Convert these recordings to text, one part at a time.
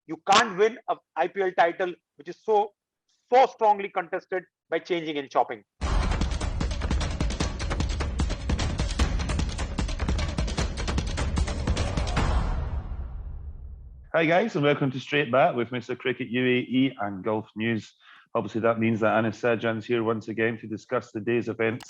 You can't win a IPL title, which is so strongly contested, by changing and chopping. Hi guys, and welcome to Straight Bat with Mr. Cricket UAE and Golf News. Obviously, that means that Anis Sajan's here once again to discuss the day's events.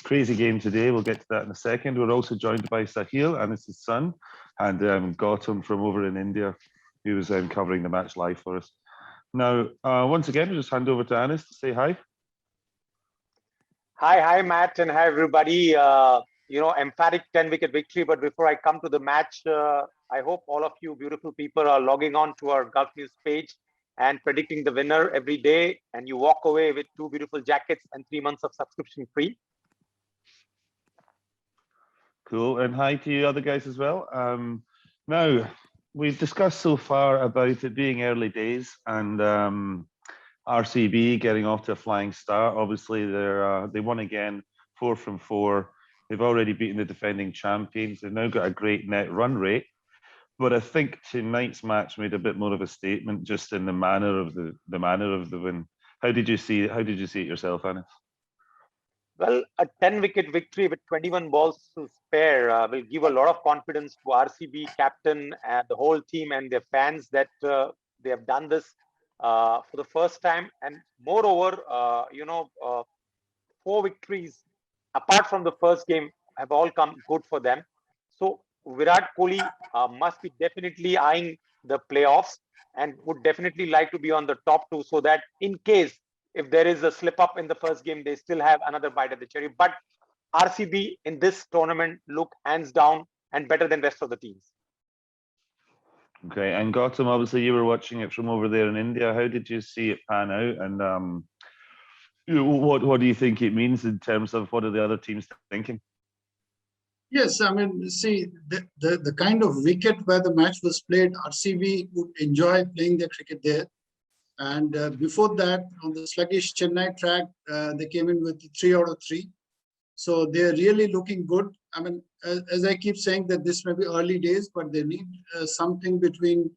Crazy game today. We'll get to that in a second. We're also joined by Sahil, Anis's son, and Gautam from over in India, who was covering the match live for us. Now, once again, we'll just hand over to Anis to say hi. Hi, Matt, and hi, everybody. Emphatic 10-wicket victory. But before I come to the match, I hope all of you beautiful people are logging on to our Gulf News page and predicting the winner every day. And you walk away with 2 beautiful jackets and 3 months of subscription free. Cool. And hi to you other guys as well. Now, we've discussed so far about it being early days and RCB getting off to a flying start. Obviously, they won again, 4 from 4. They've already beaten the defending champions. They've now got a great net run rate. But I think tonight's match made a bit more of a statement, just in the manner of the win. How did you see it yourself, Anis? Well, a 10-wicket victory with 21 balls to spare will give a lot of confidence to RCB captain, the whole team, and their fans that they have done this for the first time. And moreover, 4 victories apart from the first game have all come good for them. So Virat Kohli must be definitely eyeing the playoffs and would definitely like to be on the top 2, so that in case if there is a slip up in the first game, they still have another bite at the cherry. But RCB in this tournament look hands down and better than rest of the teams. Okay, and Gautam, obviously you were watching it from over there in India. How did you see it pan out? And what do you think it means in terms of what are the other teams thinking? Yes, I mean, see, the kind of wicket where the match was played, RCB would enjoy playing their cricket there. And before that, on the sluggish Chennai track, they came in with 3 out of 3. So they're really looking good. I mean, as I keep saying that this may be early days, but they need something between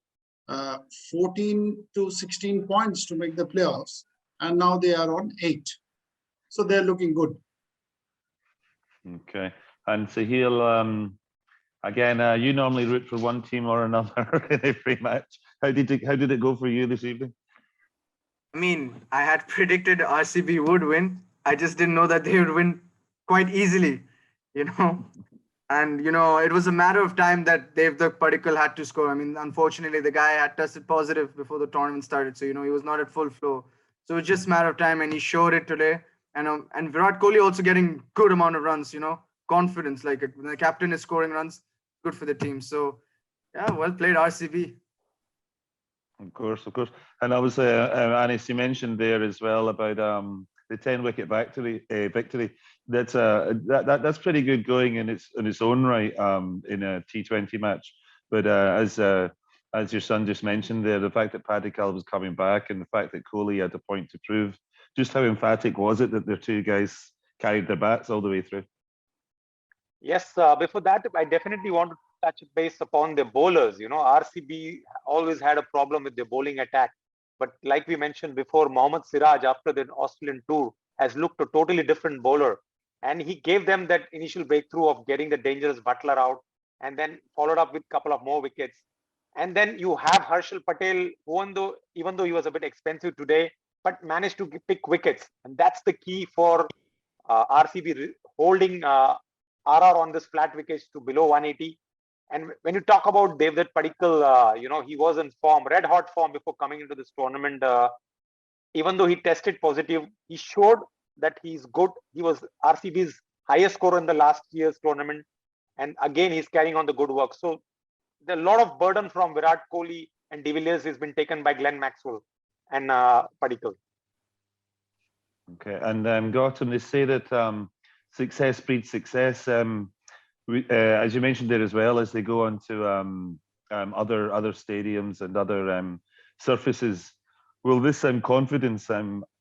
14 to 16 points to make the playoffs. And now they are on 8. So they're looking good. Okay. And Sahil, again, you normally root for one team or another in every match. How did it go for you this evening? I mean, I had predicted RCB would win. I just didn't know that they would win quite easily, And, it was a matter of time that Devdutt Padikkal had to score. I mean, unfortunately, the guy had tested positive before the tournament started. So, he was not at full flow. So it was just a matter of time, and he showed it today. And Virat Kohli also getting good amount of runs, confidence. Like when the captain is scoring runs, good for the team. So, yeah, well played, RCB. Of course. And obviously, Anis, you mentioned there as well about the 10-wicket victory. That's pretty good going in its own right in a T20 match. But as your son just mentioned there, the fact that Padikkal was coming back and the fact that Kohli had a point to prove, just how emphatic was it that their 2 guys carried their bats all the way through? Yes, before that, I definitely want to touch base upon the bowlers. RCB always had a problem with their bowling attack. But like we mentioned before, Mohammad Siraj, after the Australian tour, has looked a totally different bowler. And he gave them that initial breakthrough of getting the dangerous Butler out and then followed up with a couple of more wickets. And then you have Harshal Patel, even though he was a bit expensive today, but managed to pick wickets. And that's the key for RCB holding RR on this flat wickets to below 180. And when you talk about Devdutt Padikkal, he was in form, red hot form before coming into this tournament. Even though he tested positive, he showed that he's good. He was RCB's highest scorer in the last year's tournament. And again, he's carrying on the good work. So a lot of burden from Virat Kohli and De Villiers has been taken by Glenn Maxwell and Padikkal. Okay, and Gautam, they say that success breeds success. As you mentioned there as well, as they go on to other stadiums and other surfaces, will this confidence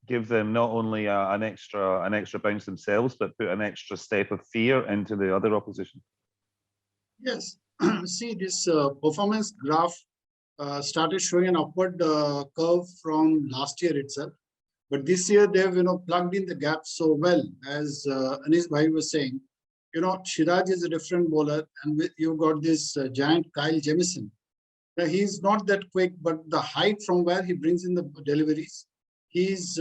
give them not only an extra bounce themselves, but put an extra step of fear into the other opposition? Yes. See, this performance graph started showing an upward curve from last year itself. But this year they've plugged in the gap so well, as Anis Bhai was saying. Shiraj is a different bowler, and you've got this giant Kyle Jamieson. Now, he's not that quick, but the height from where he brings in the deliveries, his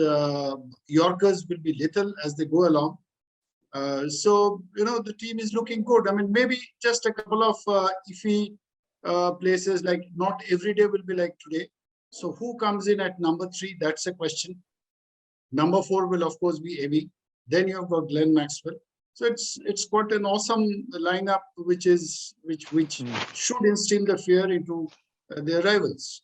Yorkers will be little as they go along. So the team is looking good. I mean, maybe just a couple of iffy places, like not every day will be like today. So who comes in at number 3? That's a question. Number 4 will of course be AB. Then you've got Glenn Maxwell. So it's quite an awesome lineup, which should instill the fear into their rivals.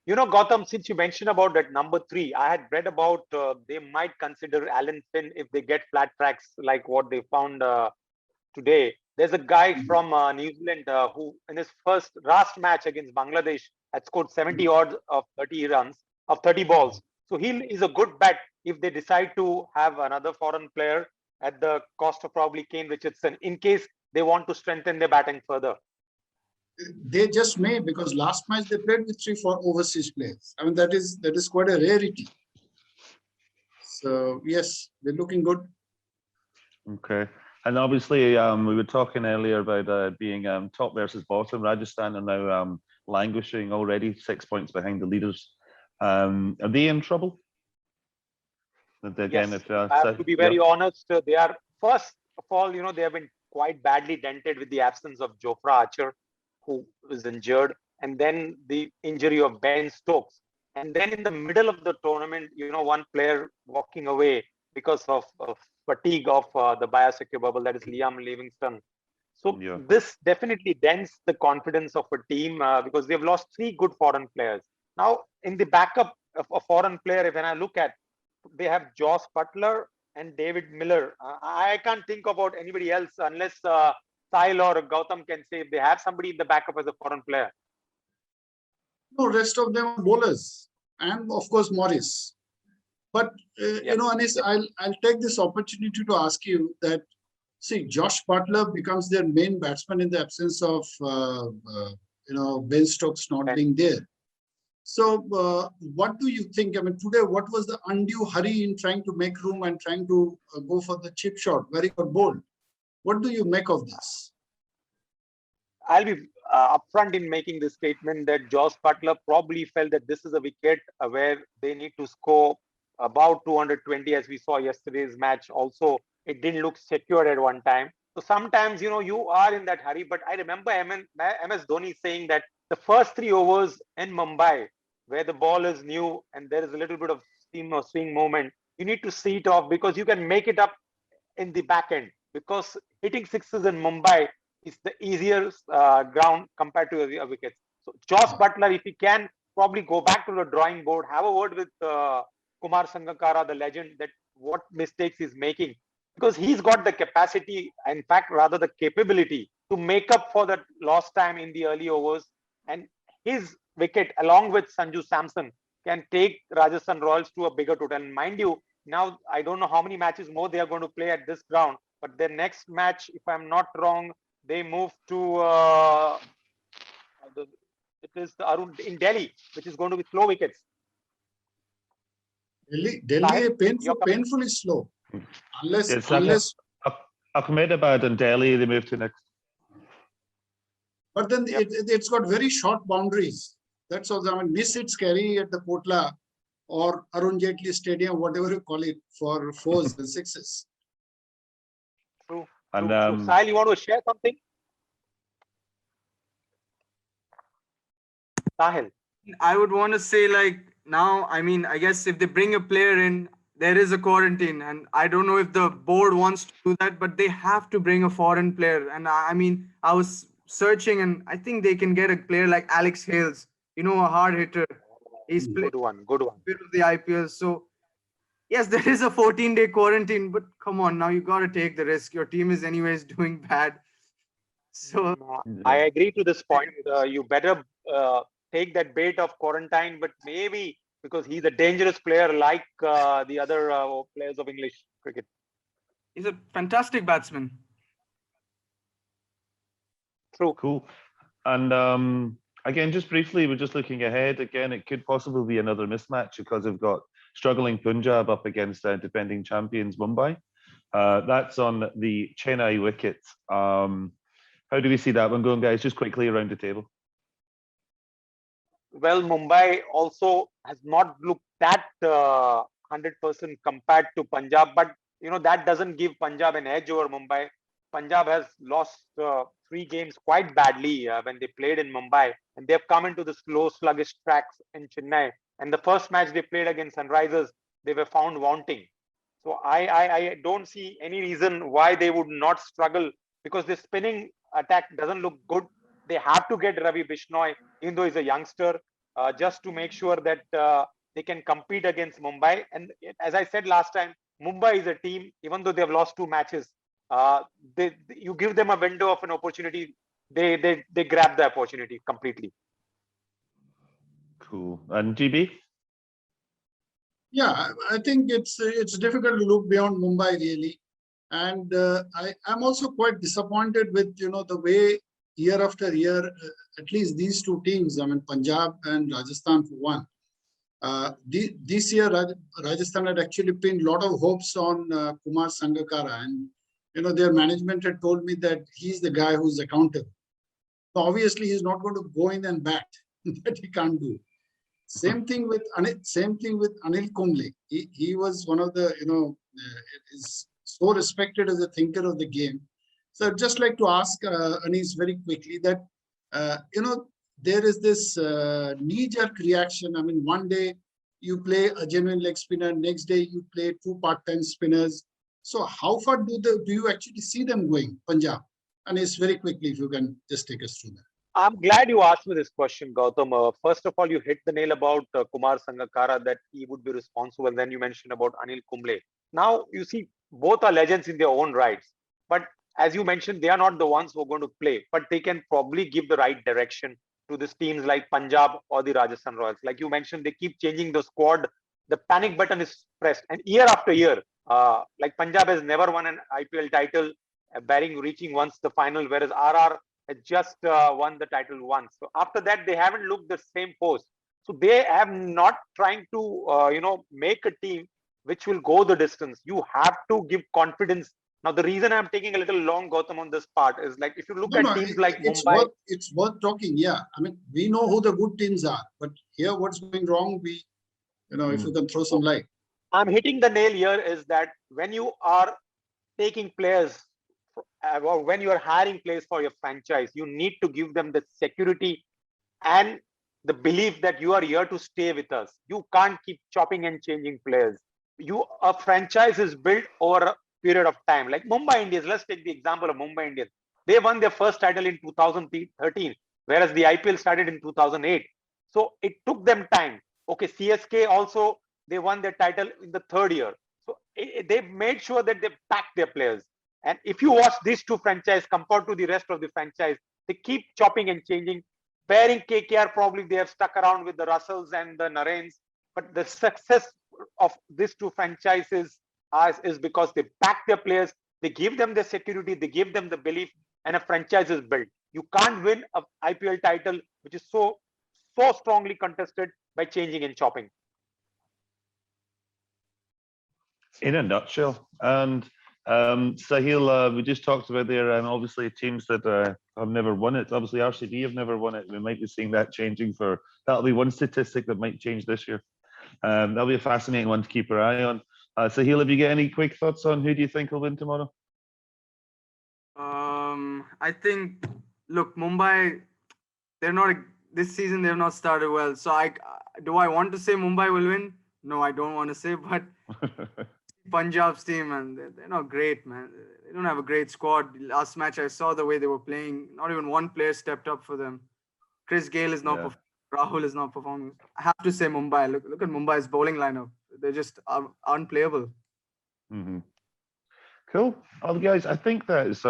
Gautam, since you mentioned about that number 3, I had read about they might consider Alan Finn if they get flat tracks like what they found today. There's a guy from New Zealand who, in his last match against Bangladesh, had scored 70 odds of 30 runs of 30 balls. So he is a good bet if they decide to have another foreign player at the cost of probably Kane Richardson, in case they want to strengthen their batting further. They just may, because last match they played with 3-4 overseas players. I mean, that is quite a rarity. So yes, they're looking good. Okay. And obviously, we were talking earlier about being top versus bottom. Rajasthan are now languishing already, 6 points behind the leaders. Are they in trouble? Again, yes, I have to be very honest. They are, first of all, they have been quite badly dented with the absence of Jofra Archer, who was injured, and then the injury of Ben Stokes. And then in the middle of the tournament, one player walking away because of fatigue of the biosecure bubble, that is Liam Livingstone. So this definitely dents the confidence of a team because they've lost 3 good foreign players. Now, in the backup of a foreign player, when I look at, they have Josh Butler and David Miller. I can't think about anybody else unless Sahil or Gautam can say if they have somebody in the backup as a foreign player. No, rest of them are bowlers, and of course Morris. But Anis, I'll take this opportunity to ask you that. See, Josh Butler becomes their main batsman in the absence of Ben Stokes not being there. So, what do you think? I mean, today, what was the undue hurry in trying to make room and trying to go for the chip shot, where he got bowled? What do you make of this? I'll be upfront in making this statement that Josh Butler probably felt that this is a wicket where they need to score about 220, as we saw yesterday's match. Also, it didn't look secure at one time. So sometimes, you are in that hurry. But I remember MS Dhoni saying that the first 3 overs in Mumbai, where the ball is new and there is a little bit of steam or swing movement, you need to see it off because you can make it up in the back end. Because hitting sixes in Mumbai is the easier ground compared to the wickets. So Josh Butler, if he can probably go back to the drawing board, have a word with Kumar Sangakkara, the legend, that what mistakes he's making. Because he's got the capacity, in fact, rather the capability to make up for that lost time in the early overs. And his wicket, along with Sanju Samson, can take Rajasthan Royals to a bigger total. And mind you, now I don't know how many matches more they are going to play at this ground, but their next match, if I'm not wrong, they move to it is the Arun in Delhi, which is going to be slow wickets. Delhi painfully slow. Unless Ahmedabad and Delhi, they move to next. But then it's got very short boundaries. That's all. I mean, miss it scary at the Kotla or Arun Jaitley Stadium, whatever you call it, for 4s and 6s. True. And Sahil, you want to share something? Sahil. I would want to say, like, now, I mean, I guess if they bring a player in, there is a quarantine, and I don't know if the board wants to do that, but they have to bring a foreign player. And I mean, I was searching, and I think they can get a player like Alex Hales, a hard hitter. He's good one. Bit of the IPL. So yes, there is a 14-day quarantine, but come on, now you got to take the risk. Your team is anyways doing bad. So I agree to this point. You better take that bait of quarantine, but maybe because he's a dangerous player like the other players of English cricket. He's a fantastic batsman. True. Cool. And Again, just briefly, we're just looking ahead. Again, it could possibly be another mismatch because we've got struggling Punjab up against defending champions Mumbai. That's on the Chennai wicket. How do we see that one going, guys? Just quickly around the table. Well, Mumbai also has not looked that 100% compared to Punjab, but that doesn't give Punjab an edge over Mumbai. Punjab has lost 3 games quite badly when they played in Mumbai, and they've come into the slow, sluggish tracks in Chennai. And the first match they played against Sunrisers, they were found wanting. So I don't see any reason why they would not struggle, because the spinning attack doesn't look good. They have to get Ravi Bishnoi, even though he's a youngster, just to make sure that they can compete against Mumbai. And as I said last time, Mumbai is a team, even though they have lost 2 matches, you give them a window of an opportunity, they grab the opportunity completely. Cool. And GB? Yeah, I think it's difficult to look beyond Mumbai really, and I'm also quite disappointed with the way year after year, at least these 2 teams, I mean Punjab and Rajasthan for one. This year Rajasthan had actually pinned a lot of hopes on Kumar Sangakkara, and their management had told me that he's the guy who's accountable. So obviously he's not going to go in and bat. That he can't do. Same thing with Anil Kumble. He was one of the is so respected as a thinker of the game. So I'd just like to ask Anis very quickly that there is this knee-jerk reaction. I mean, one day you play a genuine leg spinner, next day you play 2 part-time spinners. So how far do you actually see them going, Punjab? Anis, very quickly, if you can just take us through that. I'm glad you asked me this question, Gautam. First of all, you hit the nail about Kumar Sangakkara, that he would be responsible. Then you mentioned about Anil Kumble. Now, you see, both are legends in their own rights. But as you mentioned, they are not the ones who are going to play. But they can probably give the right direction to these teams like Punjab or the Rajasthan Royals. Like you mentioned, they keep changing the squad. The panic button is pressed. And year after year, like Punjab has never won an IPL title, barring reaching once the final, whereas RR has just won the title once. So after that, they haven't looked the same pose. So they have not trying to, make a team which will go the distance. You have to give confidence. Now, the reason I'm taking a little long, Gautam, on this part is like, if you look at teams like Mumbai. It's worth talking. Yeah. I mean, we know who the good teams are, but here what's going wrong, if you can throw some light. I'm hitting the nail here is that when you are taking players, or when you are hiring players for your franchise, you need to give them the security and the belief that you are here to stay with us. You can't keep chopping and changing players. A franchise is built over a period of time. Like Mumbai Indians, let's take the example of Mumbai Indians. They won their first title in 2013, whereas the IPL started in 2008. So it took them time. Okay, CSK also, they won their title in the 3rd year. So they made sure that they backed their players. And if you watch these 2 franchises compared to the rest of the franchise, they keep chopping and changing. Bearing KKR, probably they have stuck around with the Russells and the Narayans. But the success of these 2 franchises is because they back their players, they give them the security, they give them the belief, and a franchise is built. You can't win an IPL title, which is so strongly contested, by changing and chopping. In a nutshell. And Sahil, we just talked about there, and obviously teams that have never won it. Obviously, RCB have never won it. We might be seeing that changing that'll be one statistic that might change this year. That'll be a fascinating one to keep our eye on. Sahil, have you got any quick thoughts on who do you think will win tomorrow? I think, look, Mumbai, this season they've not started well. So do I want to say Mumbai will win? No, I don't want to say, but Punjab's team, and they're not great, man. They don't have a great squad. Last match, I saw the way they were playing. Not even one player stepped up for them. Chris Gale is not performing. Rahul is not performing. I have to say Mumbai. Look at Mumbai's bowling lineup. They're just unplayable. Mm-hmm. Cool. Well, guys, I think that is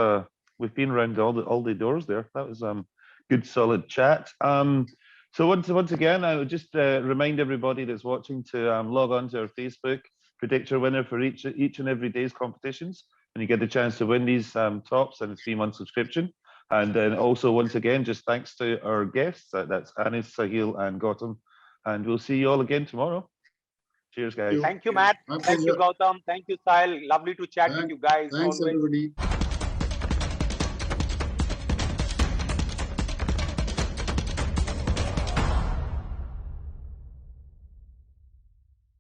we've been around all the doors there. That was good, solid chat. So once again, I would just remind everybody that's watching to log on to our Facebook, predict your winner for each and every day's competitions, and you get the chance to win these tops and a 3-month subscription. And then also, once again, just thanks to our guests. That's Anis, Sahil, and Gautam. And we'll see you all again tomorrow. Cheers, guys. Thank you, Matt. My Thank you, pleasure. Gautam. Thank you, Sahil. Lovely to chat with you guys Thanks, always. everybody.